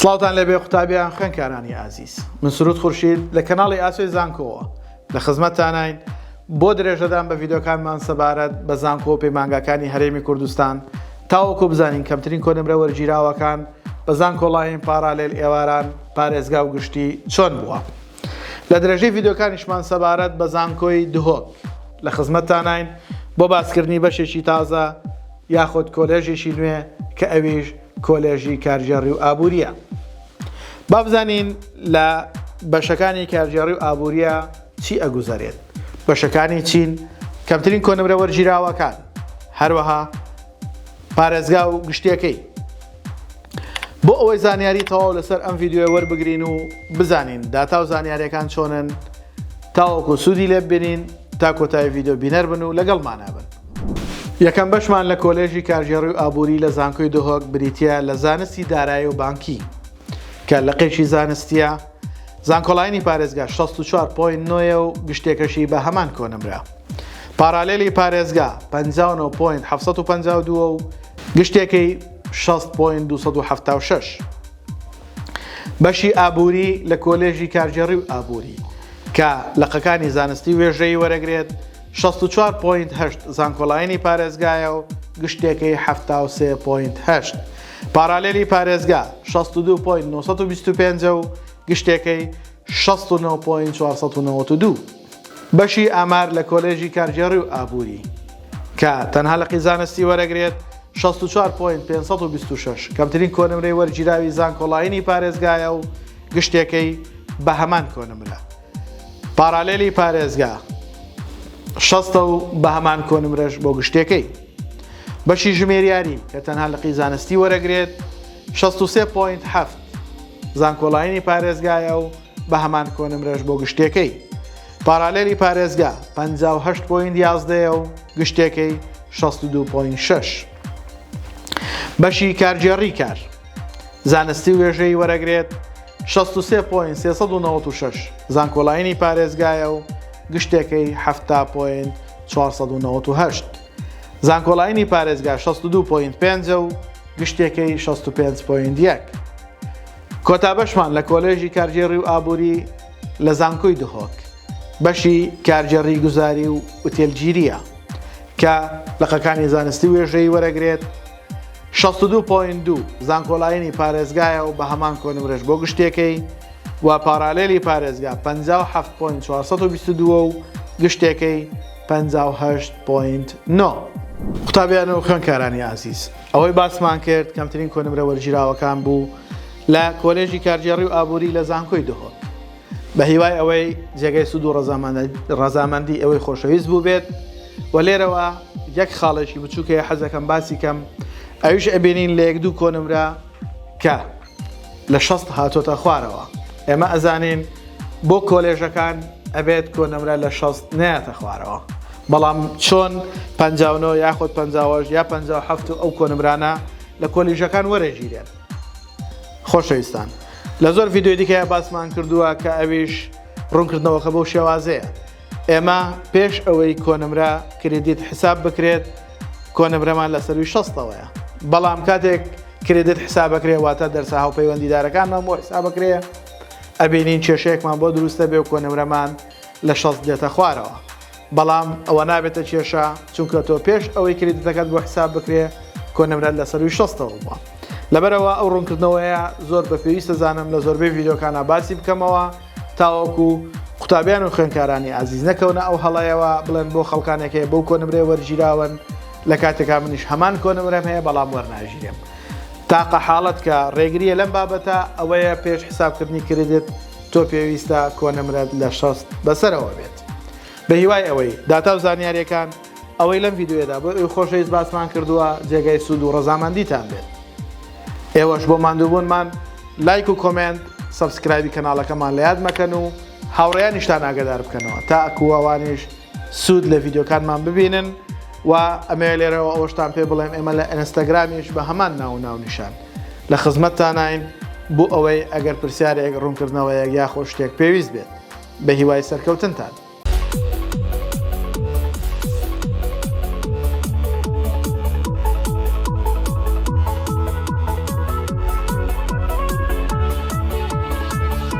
سڵاوتان لەبێ قوتابیان خوێنکارانی ئازیز، من سروود خورشید لە کەناڵی ئاسۆی زانکۆوە لە خزمەتتانین بۆ درێژەدان بە ڤیدۆکانمان سەبارەت بە زانکۆ و پەیمانگاکانی هەرێمی کوردستان تاوەکو بزانین کەمترین کۆنمرە وەرگیراوەکان بە زانکۆڵاین پارالێل ئێواران پارێزگا و گشتی چۆن بووە. لە درێژەی ڤیدۆکانیشمان سەبارەت بە زانکۆی دهۆک لە خزمەتتانین بۆ باسکردنی بەشێکی تازە یاخود کۆلێژێکی نوێ کە ئەویش کۆلێژی کارژێڕی و ئابووریە. با بزانین لە بەشەکانی کارژێڕی و ئابووریە چی ئەگوزارێت. بەشەکانی چین کەمترین کۆنمرە وەرگیراوەکان، هەروەها پارێزگا و گشتیەکەی. بۆ ئەوەی زانیاری تەواو لەسەر ئەم ڤیدیۆ وەربگرین و بزانین داتا و زانیاریەکان چۆنن تاوەکو سوودی لێ ببینین تا کۆتایی ڤیدیۆ بینەر بن و لەگەڵمانە بن. یەکەم بەشمان لە کۆلێژی کارژێڕی و ئابووری لە زانکۆی دهۆک بریتە لە زانستی دارایی و بانکی کە لە قێشی زانستیە زانکۆڵاینی پارێزگا 64.9 و گشتێکەشی بە هەمان کۆنمرە. پارالێلی پارێزگا 59.752 و گشتێکی 6.276. بەشی ئابووری لە کۆلێژی کارژێڕی و ئابووری کە لەقەکانی زانستی وێژەی وەرەگرێت 64.8 زانکۆڵاینی پارێزگایە و گشتێکی 73.8. پارالێلی پارێزگا 62.925 و گشتێکی 69.492. بەشی ئامار لە کۆلێژی کارژێڕی و ئابووری کە تەنها لە قیزانستی وەرەگرێت 64.526 کەمترین کۆنمرەی وەرگیراوی زانکۆڵاینی پارێزگایە و گشتێکی بە هەمان کۆنمرە. پارالێلی پارێزگا 60 و بە هەمان کۆنمرەش بۆ گشتێکەی. بەشی ژمێریاری کە تەنها لە قیزانستی وەرەگرێت 63.7 زانکۆڵاینی پارێزگایە و بە هەمان کۆنمرەش بۆ گشتێکەی. پارالێلی پارێزگا 58.11 و گشتێکەی 62.6. بەشی کارژێڕی کار زانستی وێژەی وەرەگرێت 63.396 زانکۆڵاینی پارێزگایە و گشتێکی 70.498. زانکۆڵاینی پارێزگا 62.5 و گشتێکی 65.1. کۆتا بەشمان لە کۆلێژی کارژێڕی و ئابووری لە زانکۆی دهۆک بەشی کارژێڕی گوزاری و ئوتێلگیریە کە لەقەکانی زانستی وێژەی وەرەگرێت 62.2 زانکۆڵاینی پارێزگایە و بە هەمان کۆنمرەش بۆ گشتێکەی و پارالێلی پارێزگا 57.422 و گشتێکەی 58.9. قوتابیان و خوێنکارانی ئازیز، ئەوەی باسمان کرد کەمترین کۆنمرە وەرگیراوەکان بوو لە کۆلێژی کارژێڕی و ئابووری لە زانکۆی دهۆک. بە هیوای ئەوەی جێگەی سوود و ڕەزامەندی ئەوەی خۆشەویست بوو بێت و لێرەوە یەک خاڵێکی بچووکەیە حەزەکەم باسی کەم ئەویش ئەبینین لە یەک دوو کۆنمرە کە لە 60 هاتۆتە خوارەوە. ئێمە ئەزانین بۆ کۆلێژەکان ئەبێت کۆنمرە لە 60 نەیەتە خوارەوە، بەڵام چۆن 59 یاخود 50 یا 57 ئەو کۆنمرانە لە کۆلیژەکان وەرەگیرێن. خۆشەویستان، لە زۆر ڤیدیۆی دیکە باسمان کردووە کە ئەویش ڕوونکردنەوەکە بەو شێوازەیە. ئێمە پێش ئەوەی کۆنمرە کریدیت حساب بکرێت کۆنمرەمان لە سەروی 60ەوەیە، بەڵام کاتێک کریدیت حساب بکرێ واتە دەرسە هاوپەیوەندیدارەکانمان بۆ حساب بکرێ ئەبینین کێشەیەکمان بۆ دروستە بێ و کۆنمرەمان لە 60 دێتە خوارەوە. بەڵام ئەوە نابێتە کێشە چونکە تۆ پێش ئەوەی کریدیتەکەت بۆ حساب بکرێ کۆنمرە لە سەروی 60ەوە بووە. لەبەرەوە ئەو ڕوونکردنەوەیە زۆر بەپێویستە زانم لە زۆربەی ڤیدیۆکانە باسی بکەمەوە تاوەکو قوتابیان و خوێنکارانی ئازیز نەکەونە ئەو هەڵەیەوە بڵێن بۆ خەڵکانێکی بەو کۆنمرێ وەرگیراون لە کاتێکا منیش هەمان کۆنمرەم هەیە بەڵام وەرناژیرێم. تاقە حاڵەت کە ڕێگریە لەم بابەتە ئەوەیە پێش حسابکردنی کریدیت تۆ پێویستە کۆنمرەت لە 60 بەسەرەوە بێت. بە هیوای ئەوەی داتا و زانیاریەکان ئەوەی لەم ڤیدیۆدا بۆ ئەوی خۆشەویست باسمان کردووە جێگەی سوود و ڕەزامەندیتان بێت. ئێوەش بۆ ماندووبوونمان لایک و کۆمنت سەبسکرایبی کەناڵەکەمان لە یاد مەکەن و هاوڕێیانیشتان ئاگادار بکەنەوە تا ئەکووەوانیش سوود لە ڤیدیۆکانمان ببینن و ئەمێ لێرەوە ئەوەشتان پێ بڵێم ئێمە لە ئینستاگرامیش بە هەمان ناونیشان لە خزمەتتانین بۆ ئەوەی ئەگەر پرسیارێک ڕوونکردنەوەیەک یاخۆ شتێک پێویست بێت بە هیوای سەرکەوتنتان.